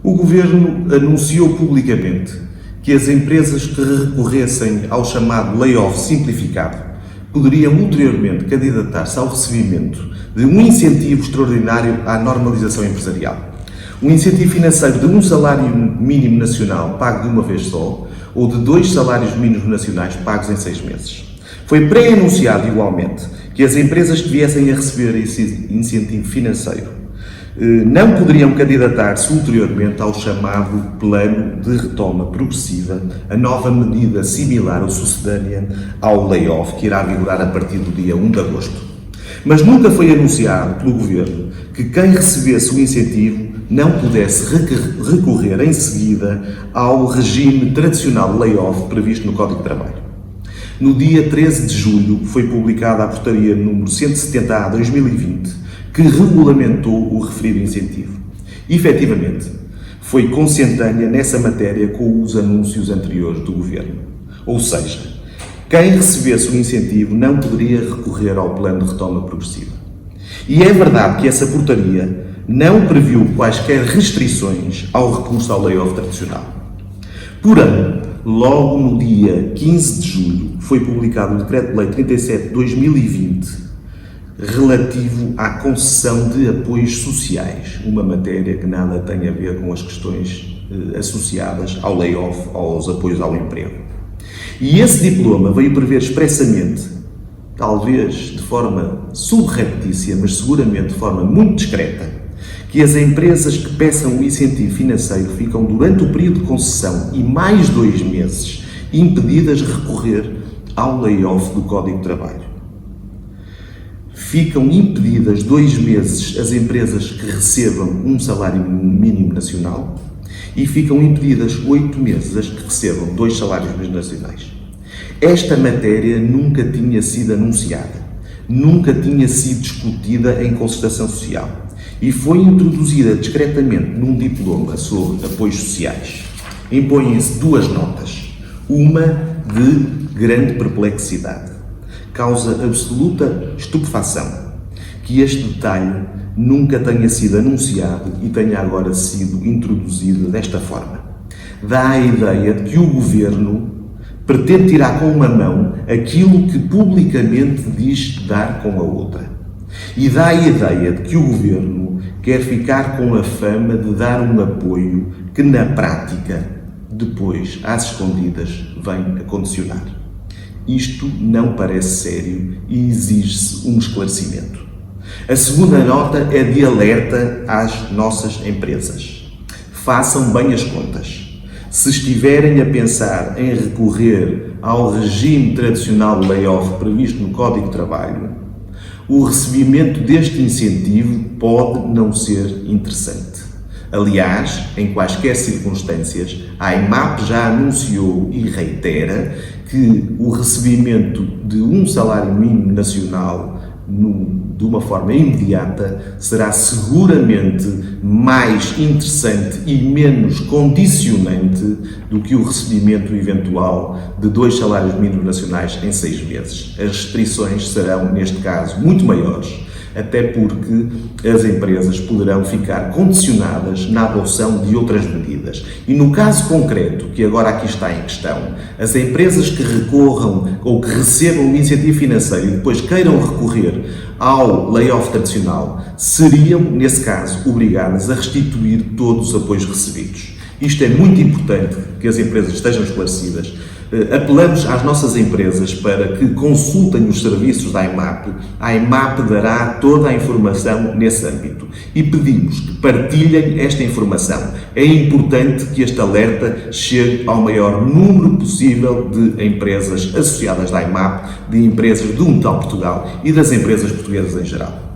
O Governo anunciou publicamente que as empresas que recorressem ao chamado layoff simplificado poderiam ulteriormente candidatar-se ao recebimento de um incentivo extraordinário à normalização empresarial. Um incentivo financeiro de um salário mínimo nacional pago de uma vez só ou de 2 salários mínimos nacionais pagos em 6 meses. Foi pré-anunciado igualmente que as empresas que viessem a receber esse incentivo financeiro não poderiam candidatar-se ulteriormente ao chamado Plano de Retoma Progressiva, a nova medida similar ou sucedânea ao layoff que irá vigorar a partir do dia 1 de agosto. Mas nunca foi anunciado pelo Governo que quem recebesse o incentivo não pudesse recorrer em seguida ao regime tradicional de layoff previsto no Código de Trabalho. No dia 13 de julho foi publicada a portaria número 170/2020, que regulamentou o referido incentivo. Efetivamente, foi consentânea nessa matéria com os anúncios anteriores do Governo. Ou seja, quem recebesse o incentivo não poderia recorrer ao Plano de Retoma Progressiva. E é verdade que essa portaria não previu quaisquer restrições ao recurso ao layoff tradicional. Porém, logo no dia 15 de julho foi publicado o Decreto-Lei 37/2020, relativo à concessão de apoios sociais, uma matéria que nada tem a ver com as questões associadas ao layoff, aos apoios ao emprego. E esse diploma veio prever expressamente, talvez de forma subreptícia, mas seguramente de forma muito discreta, que as empresas que peçam o incentivo financeiro ficam durante o período de concessão e mais 2 meses impedidas de recorrer ao layoff do Código de Trabalho. Ficam impedidas 2 meses as empresas que recebam um salário mínimo nacional e ficam impedidas 8 meses as que recebam 2 salários mínimos nacionais. Esta matéria nunca tinha sido anunciada, nunca tinha sido discutida em concertação social e foi introduzida discretamente num diploma sobre apoios sociais. Impõem-se 2 notas, uma de grande perplexidade. Causa absoluta estupefação que este detalhe nunca tenha sido anunciado e tenha agora sido introduzido desta forma. Dá a ideia de que o Governo pretende tirar com uma mão aquilo que publicamente diz dar com a outra. E dá a ideia de que o Governo quer ficar com a fama de dar um apoio que, na prática, depois, às escondidas, vem a condicionar. Isto não parece sério e exige-se um esclarecimento. A segunda nota é de alerta às nossas empresas. Façam bem as contas. Se estiverem a pensar em recorrer ao regime tradicional de layoff previsto no Código de Trabalho, o recebimento deste incentivo pode não ser interessante. Aliás, em quaisquer circunstâncias, a IMAP já anunciou e reitera que o recebimento de um salário mínimo nacional de uma forma imediata será seguramente mais interessante e menos condicionante do que o recebimento eventual de 2 salários mínimos nacionais em 6 meses. As restrições serão, neste caso, muito maiores, até porque as empresas poderão ficar condicionadas na adoção de outras medidas. E no caso concreto, que agora aqui está em questão, as empresas que recorram ou que recebam um incentivo financeiro e depois queiram recorrer ao layoff tradicional, seriam, nesse caso, obrigadas a restituir todos os apoios recebidos. Isto é muito importante que as empresas estejam esclarecidas. Apelamos às nossas empresas para que consultem os serviços da IMAP. A IMAP dará toda a informação nesse âmbito e pedimos que partilhem esta informação. É importante que este alerta chegue ao maior número possível de empresas associadas à IMAP, de empresas do Metal Portugal e das empresas portuguesas em geral.